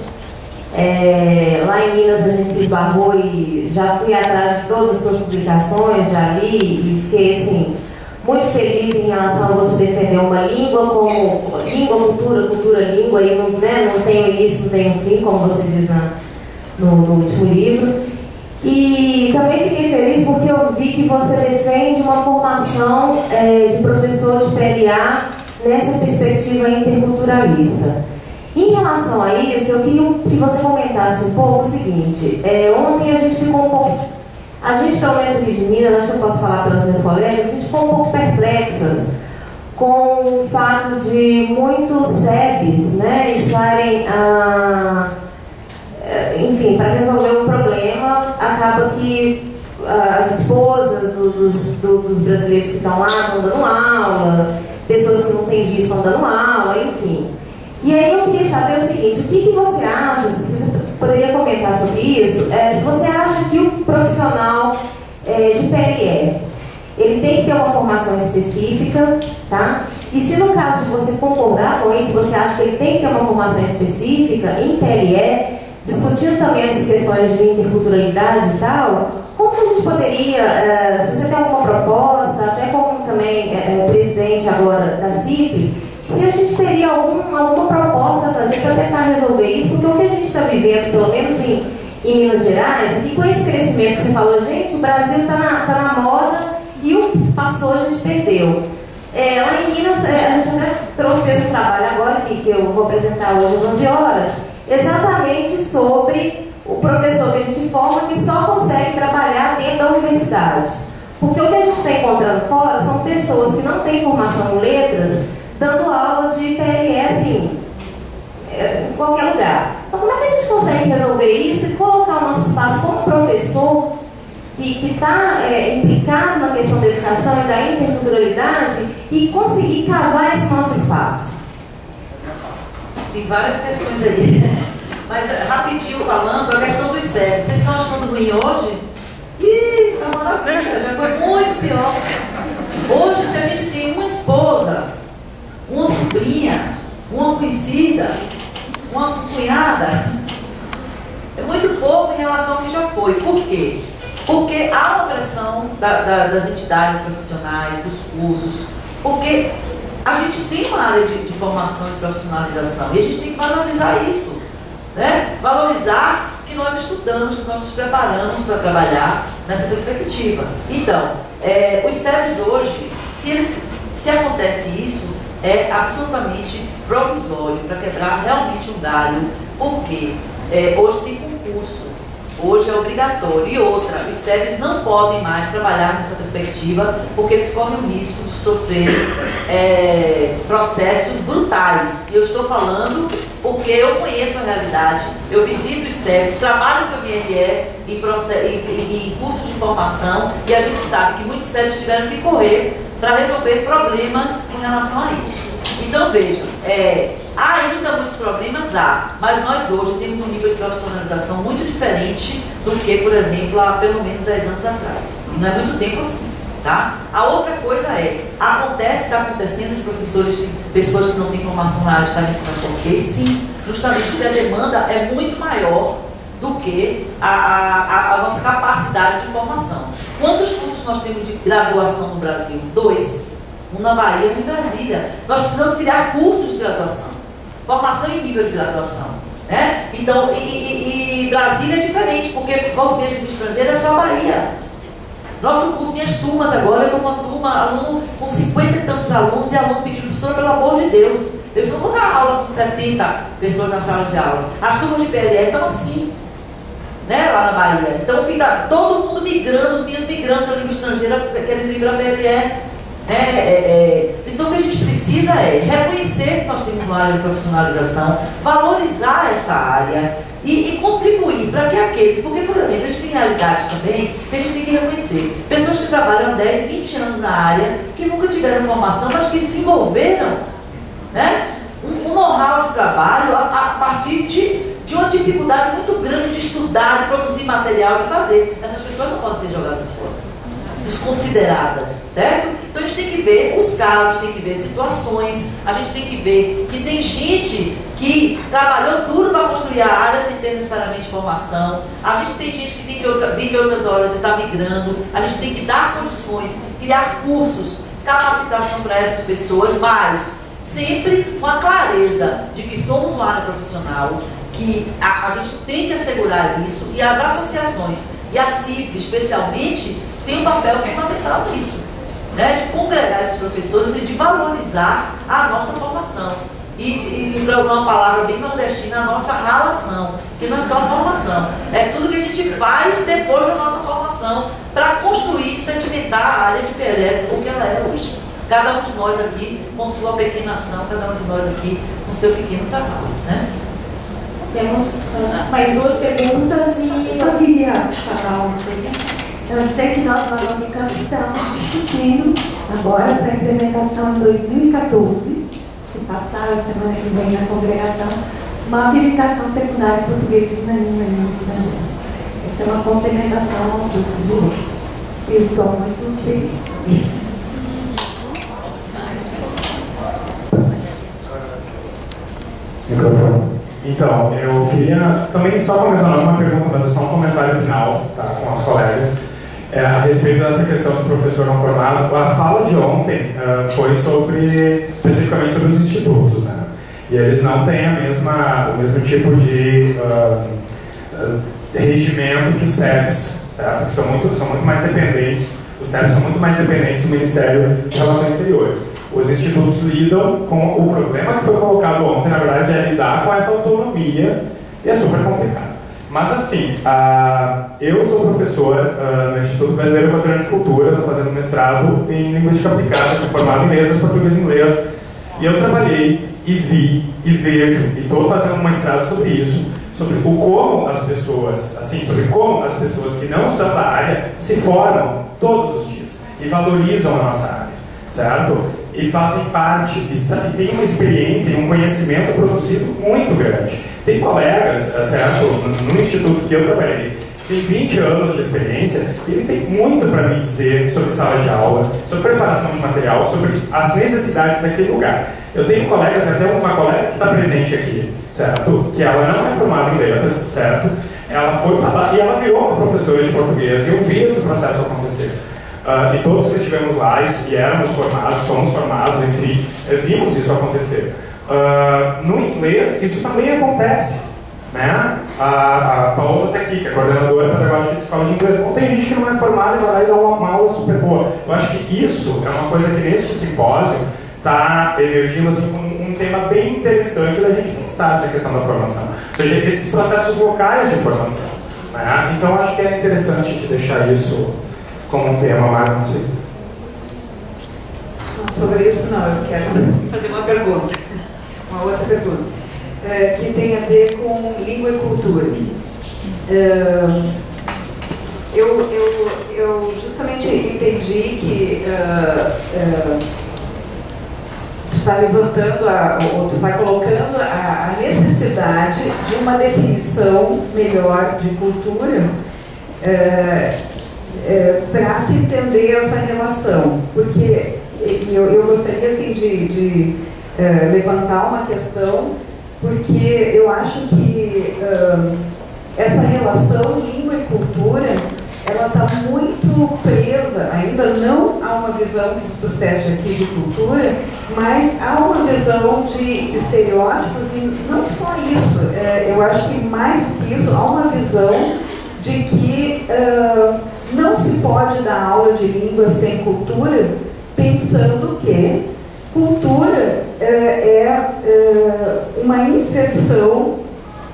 Lá em Minas a gente se esbarrou e já fui atrás de todas as suas publicações, já li e fiquei assim muito feliz em relação a você defender uma língua como língua, cultura, língua, e não tem início, não tem um fim, como você diz no último livro. E também fiquei feliz porque eu vi que você defende uma formação de professor de PLA nessa perspectiva interculturalista. Em relação a isso, eu queria que você comentasse um pouco o seguinte. Ontem a gente ficou um pouco... A gente, pelo menos aqui de Minas, acho que eu posso falar pelas minhas colegas, a gente ficou um pouco perplexas com o fato de muitos SEBs, né, estarem... enfim, para resolver o problema, acaba que as esposas dos brasileiros que estão lá estão dando aula, pessoas que não têm visto estão dando aula, enfim. E aí eu queria saber o seguinte, o que você acha, se você poderia comentar sobre isso, se você acha que o profissional de PLE, ele tem que ter uma formação específica, tá? E se no caso de você concordar com isso, você acha que ele tem que ter uma formação específica em PLE, discutindo também essas questões de interculturalidade e tal, como que a gente poderia, se você tem alguma proposta, até como também presidente agora da CIP, se a gente teria alguma proposta a fazer para tentar resolver isso, porque o que a gente está vivendo, pelo menos em Minas Gerais, e com esse crescimento que você falou, gente, o Brasil está na moda e o passou, a gente perdeu. Lá em Minas, a gente até fez um trabalho agora, que eu vou apresentar hoje às 11 horas, exatamente sobre o professor que a gente forma que só consegue trabalhar dentro da universidade. Porque o que a gente está encontrando fora são pessoas que não têm formação em letras, dando aula de PLE, assim, em qualquer lugar. Então, como é que a gente consegue resolver isso e colocar o nosso espaço como professor que está implicado na questão da educação e da interculturalidade e conseguir cavar esse nosso espaço? Tem várias questões aí, mas rapidinho falando, a questão dos SEBs. Vocês estão achando ruim hoje? Ih, tá maravilha, já foi muito pior. Hoje, se a gente tem uma esposa, uma sobrinha, uma conhecida, uma cunhada, é muito pouco em relação ao que já foi. Por quê? Porque há uma pressão das entidades profissionais, dos cursos, porque a gente tem uma área de formação e profissionalização e a gente tem que valorizar isso, né? Valorizar que nós estudamos, que nós nos preparamos para trabalhar nessa perspectiva. Então, os SEBs hoje, se acontece isso, é absolutamente provisório para quebrar realmente um galho, porque hoje tem concurso, hoje é obrigatório. E outra, os SEBs não podem mais trabalhar nessa perspectiva porque eles correm o risco de sofrer processos brutais. E eu estou falando porque eu conheço a realidade, eu visito os SEBs, trabalho com o MRE em cursos de formação e a gente sabe que muitos SEBs tiveram que correr para resolver problemas com relação a isso. Então vejam, há ainda muitos problemas, mas nós hoje temos um nível de profissionalização muito diferente do que, por exemplo, há pelo menos 10 anos atrás. E não é muito tempo assim, tá? A outra coisa está acontecendo de professores, pessoas que não têm formação na área estarem ensinando português, sim, justamente porque a demanda é muito maior do que a nossa capacidade de formação. Quantos cursos nós temos de graduação no Brasil? 2. Um na Bahia e um em Brasília. Nós precisamos criar cursos de graduação, formação em nível de graduação, né? Então, e Brasília é diferente, porque português de estrangeiro é só a Bahia. Nosso curso, minhas turmas agora, eu estou com uma turma, aluno com 50 e tantos alunos, e aluno pedindo, professora, pelo amor de Deus, eu só vou dar aula com 70 pessoas na sala de aula. As turmas de PLE estão assim, né, lá na Bahia. Então, fica todo mundo migrando, os meninos migrando para a língua estrangeira, querendo ir para a PLE. Então, o que a gente precisa é reconhecer que nós temos uma área de profissionalização, valorizar essa área e contribuir para que aqueles, porque, por exemplo, a gente tem realidades também que a gente tem que reconhecer. Pessoas que trabalham 10, 20 anos na área, que nunca tiveram formação, mas que desenvolveram, né, um know-how de trabalho a partir de uma dificuldade muito grande de estudar, de produzir material, de fazer. Essas pessoas não podem ser jogadas fora, desconsideradas, certo? Então a gente tem que ver os casos, tem que ver situações, a gente tem que ver que tem gente que trabalhou duro para construir a área sem ter necessariamente formação, a gente tem gente que vem de outras horas e está migrando, a gente tem que dar condições, criar cursos, capacitação para essas pessoas, mas sempre com a clareza de que somos uma área profissional, que a gente tem que assegurar isso, e as associações, e a CIP especialmente, tem um papel fundamental nisso, né, de congregar esses professores e de valorizar a nossa formação. E para usar uma palavra bem nordestina, a nossa relação, que não é só a formação, é tudo que a gente faz depois da nossa formação para construir e sedimentar a área de Pereba, o que ela é hoje. Cada um de nós aqui com sua pequena ação, cada um de nós aqui com seu pequeno trabalho, né? Temos mais duas perguntas e... Eu só queria falar uma coisa. Eu sei que nós, na Unicamp, estamos discutindo agora para a implementação em 2014, se passar a semana que vem na congregação, uma habilitação secundária em português e na língua estrangeira. Essa é uma complementação ao curso de letras. Eu estou muito feliz. Microfone. Então, eu queria também só comentar, não é uma pergunta, mas é só um comentário final, tá, com as colegas, a respeito dessa questão do professor não formado. A fala de ontem foi especificamente sobre os institutos, né? E eles não têm o mesmo tipo de regimento que os SEBs, certo? Que são muito mais dependentes, os SEBs são muito mais dependentes do Ministério de Relações Exteriores. Os institutos lidam com o problema que foi colocado ontem, na verdade, é lidar com essa autonomia, e é super complicado. Mas, assim, eu sou professor no Instituto Brasileiro Equatoriano de Cultura, estou fazendo mestrado em Linguística Aplicada, sou formado em Letras, Português e Inglês, e eu trabalhei, e vi, e vejo, e estou fazendo um mestrado sobre isso, sobre como as pessoas, sobre como as pessoas que não são da área se formam todos os dias, e valorizam a nossa área, certo? E fazem parte, e têm uma experiência e um conhecimento produzido muito grande. Tem colegas, certo, no instituto que eu trabalhei, que tem 20 anos de experiência, e ele tem muito para me dizer sobre sala de aula, sobre preparação de material, sobre as necessidades daquele lugar. Eu tenho colegas, até uma colega que está presente aqui, certo, que ela não é formada em letras, certo, ela foi para lá e ela virou uma professora de português, e eu vi esse processo acontecer. E todos que estivemos lá e éramos formados, somos formados, enfim, vimos isso acontecer. No inglês, isso também acontece, né? A Paola está aqui, que é coordenadora pedagógica de escola de inglês. Então, tem gente que não é formada e vai lá e dá uma aula super boa. Eu acho que isso é uma coisa que neste simpósio está emergindo assim, como um tema bem interessante da gente pensar essa questão da formação. Ou seja, esses processos locais de formação, né? Então, acho que é interessante te deixar isso como um tema, Mário, não sei se... Sobre isso, não, eu quero fazer uma pergunta, uma outra pergunta, que tem a ver com língua e cultura. Eu justamente entendi que tu está levantando, ou tu vai colocando a necessidade de uma definição melhor de cultura, para se entender essa relação, porque eu gostaria assim, de levantar uma questão, porque eu acho que essa relação língua e cultura, ela está muito presa, ainda não há uma visão que tu trouxeste aqui de cultura, mas há uma visão de estereótipos, e não só isso, eu acho que mais do que isso, há uma visão de que não se pode dar aula de língua sem cultura, pensando que cultura é uma inserção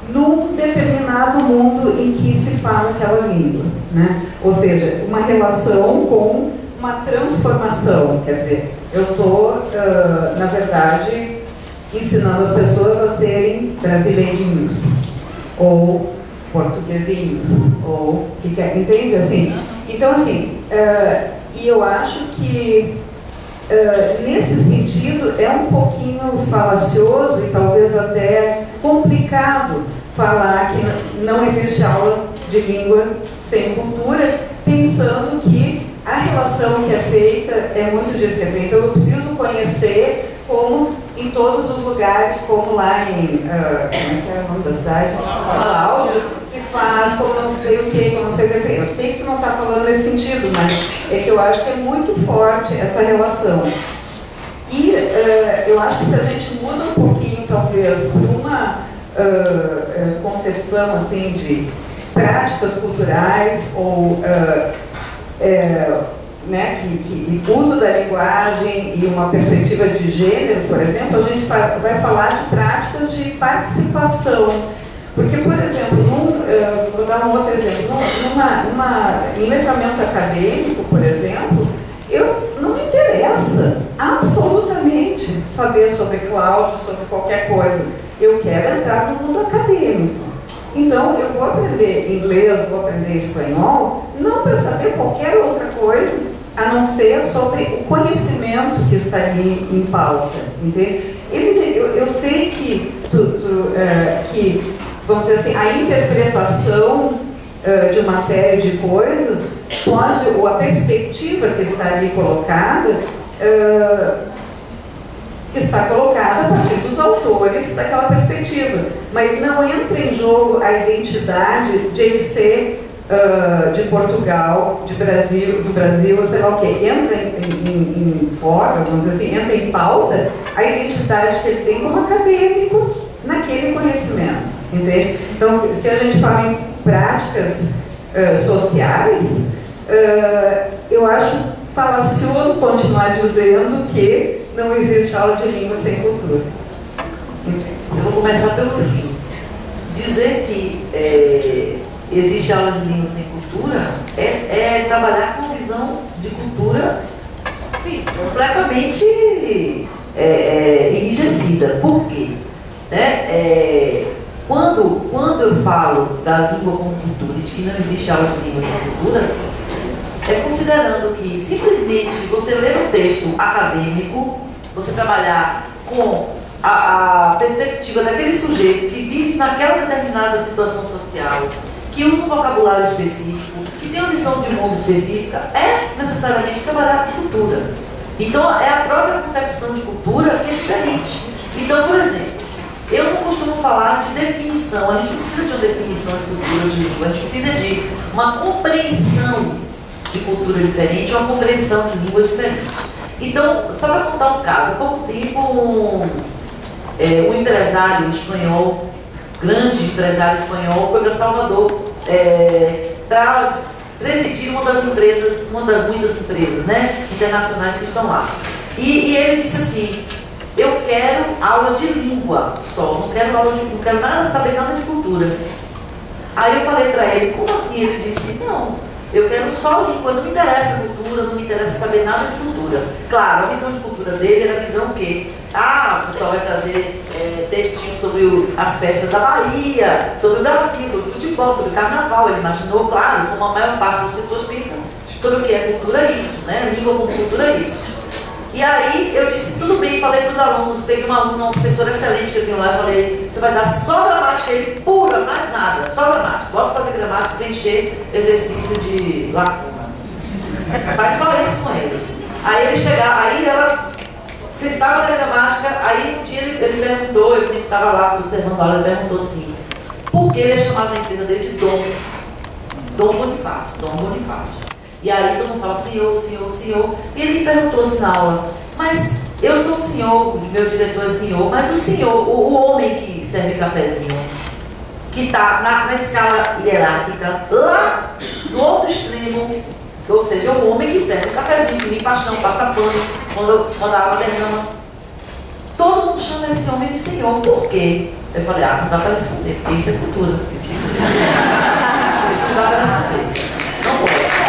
num determinado mundo em que se fala aquela língua, né? Ou seja, uma relação com uma transformação. Quer dizer, eu estou, na verdade, ensinando as pessoas a serem brasileirinhos, ou portuguesinhos, ou entende assim? Então assim, e eu acho que nesse sentido é um pouquinho falacioso e talvez até complicado falar que não existe aula de língua sem cultura, pensando que a relação que é feita é muito disso que é feita. Eu preciso conhecer como em todos os lugares, como lá em como é que é o nome da cidade? Cláudio, se faz, como não sei o que, como não sei o que. Eu sei que tu não está falando nesse sentido, mas é que eu acho que é muito forte essa relação. E eu acho que se a gente muda um pouquinho, talvez, por uma concepção assim de práticas culturais ou né, que uso da linguagem e uma perspectiva de gênero, por exemplo, a gente vai falar de práticas de participação. Porque, por exemplo, vou dar um outro exemplo, em letramento acadêmico, por exemplo, não me interessa absolutamente saber sobre Cláudio, sobre qualquer coisa. Eu quero entrar no mundo acadêmico. Então, eu vou aprender inglês, vou aprender espanhol, não para saber qualquer outra coisa, a não ser sobre o conhecimento que está ali em pauta. Entende? Eu sei que vamos dizer assim, a interpretação de uma série de coisas pode, ou a perspectiva que está ali colocada, está colocada a partir dos autores daquela perspectiva, mas não entra em jogo a identidade de ele ser de Portugal, do Brasil, sei lá o que, entra em voga, vamos dizer assim, entra em pauta a identidade que ele tem como acadêmico naquele conhecimento. Entende? Então, se a gente fala em práticas sociais, eu acho falacioso continuar dizendo que não existe aula de língua sem cultura. Eu vou começar pelo fim. Dizer que existe aula de língua sem cultura é trabalhar com uma visão de cultura, sim, completamente enrijecida. Por quê? Quando eu falo da língua como cultura e de que não existe aula de língua sem cultura, é considerando que simplesmente você ler um texto acadêmico, você trabalhar com a perspectiva daquele sujeito que vive naquela determinada situação social, que usa um vocabulário específico, que tem uma visão de mundo específica, é necessariamente trabalhar com cultura. Então, é a própria concepção de cultura que é diferente. Então, por exemplo, eu não costumo falar de definição, a gente não precisa de uma definição de cultura de língua, a gente precisa de uma compreensão de cultura diferente, uma compreensão de língua diferente. Então, só para contar um caso, há pouco tempo um empresário espanhol, grande empresário espanhol, foi para Salvador para presidir uma das muitas empresas, né, internacionais que estão lá. E ele disse assim: eu quero aula de língua só, não quero saber nada de cultura. Aí eu falei para ele: como assim? Ele disse: não, eu quero só língua, não me interessa cultura, não me interessa saber nada de cultura. Claro, a visão de cultura dele era a visão que o pessoal vai trazer textinhos sobre as festas da Bahia, sobre o Brasil, sobre o futebol, sobre o carnaval. Ele imaginou, claro, como a maior parte das pessoas pensam sobre o que é cultura, é isso, né? Língua como cultura é isso. E aí eu disse: tudo bem, falei para os alunos, peguei uma professora excelente que eu tenho lá, e falei: você vai dar só gramática aí, pura, mais nada, só gramática. Bota para fazer gramática, preencher exercício de lacuna. Faz só isso com ele. Aí ele chegava, aí ela sentava na gramática, aí um dia ele perguntou, eu sempre estava lá observando a aula, ele perguntou assim: por que ele chamava a empresa dele de Dom Bonifácio. E aí todo mundo fala: senhor, senhor, senhor. E ele perguntou assim na aula: mas eu sou o senhor, o meu diretor é senhor, mas o senhor, o homem que serve cafezinho, que está na escala hierárquica, lá no outro extremo, ou seja, o homem que serve o cafezinho, que limpa chão, passa pano, quando a água derrama, todo mundo chama esse homem de senhor. Por quê? Eu falei: não dá para responder, porque isso é cultura. Isso não dá para responder. Não pode.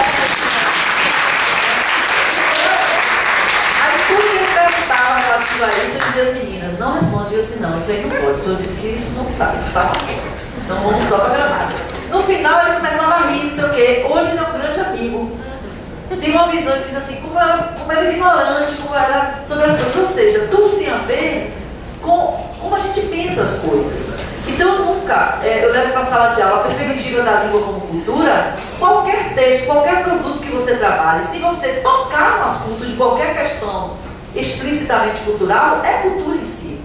Isso eu dizia às meninas: não responde assim, não, isso aí não pode. O senhor disse que isso não está, isso está. Então vamos só para a gramática. No final ele começava a rir, não sei o quê. Hoje ele é um grande amigo. Tem uma visão que diz assim: como era ignorante, como era sobre as coisas. Ou seja, tudo tem a ver com como a gente pensa as coisas. Então eu levo para a sala de aula a perspectiva da língua como cultura. Qualquer texto, qualquer produto que você trabalhe, se você tocar no assunto de qualquer questão explicitamente cultural, é cultura em si.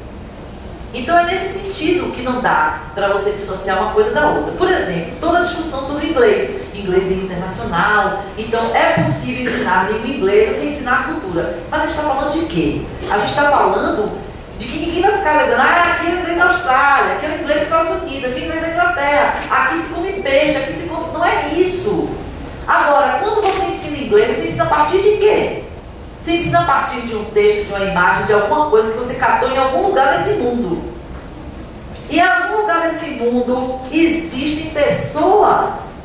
Então é nesse sentido que não dá para você dissociar uma coisa da outra. Por exemplo, toda a discussão sobre inglês língua internacional. Então é possível ensinar língua inglesa sem ensinar cultura. Mas a gente está falando de quê? A gente está falando de que ninguém vai ficar lembrando: aqui é o inglês da Austrália, aqui é o inglês de Estados Unidos, aqui na Inglaterra, aqui se come peixe, aqui se come... Não é isso. Agora, quando você ensina inglês, você ensina a partir de quê? Você ensina a partir de um texto, de uma imagem, de alguma coisa que você captou em algum lugar desse mundo. E em algum lugar desse mundo existem pessoas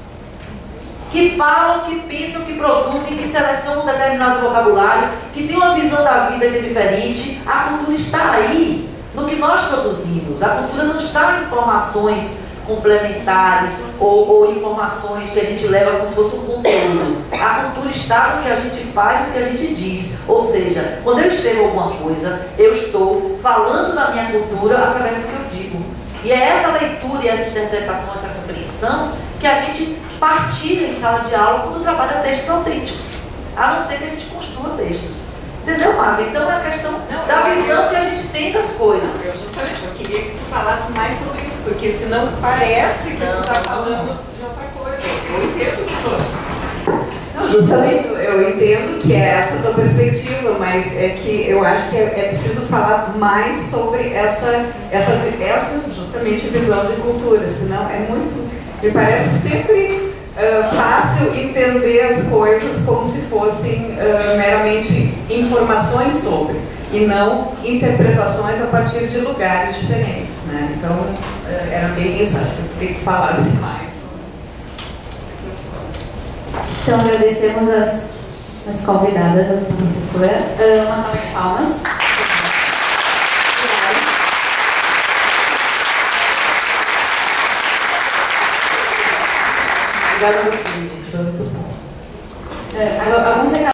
que falam, que pensam, que produzem, que selecionam um determinado vocabulário, que têm uma visão da vida que é diferente. A cultura está aí, no que nós produzimos. A cultura não está em informações complementares ou informações que a gente leva como se fosse um conteúdo. A cultura está no que a gente faz, no que a gente diz. Ou seja, quando eu escrevo alguma coisa, eu estou falando da minha cultura através do que eu digo. E é essa leitura e essa interpretação, essa compreensão que a gente partilha em sala de aula quando trabalha textos autênticos, a não ser que a gente construa textos. Entendeu, Marga? Então é a questão da visão que a gente tem das coisas. Eu queria que tu falasse mais sobre isso, porque senão parece que tu está falando de outra coisa. Eu entendo que não, justamente eu entendo que é essa a tua perspectiva, mas é que eu acho que é preciso falar mais sobre essa justamente visão de cultura, senão é muito, me parece sempre fácil entender as coisas como se fossem meramente informações sobre, e não interpretações a partir de lugares diferentes, né? Então, era bem isso, acho que eu queria que falasse mais. Então, agradecemos as convidadas, a professora. Uma salva de palmas. Obrigada a você, gente. Foi muito bom. Alguns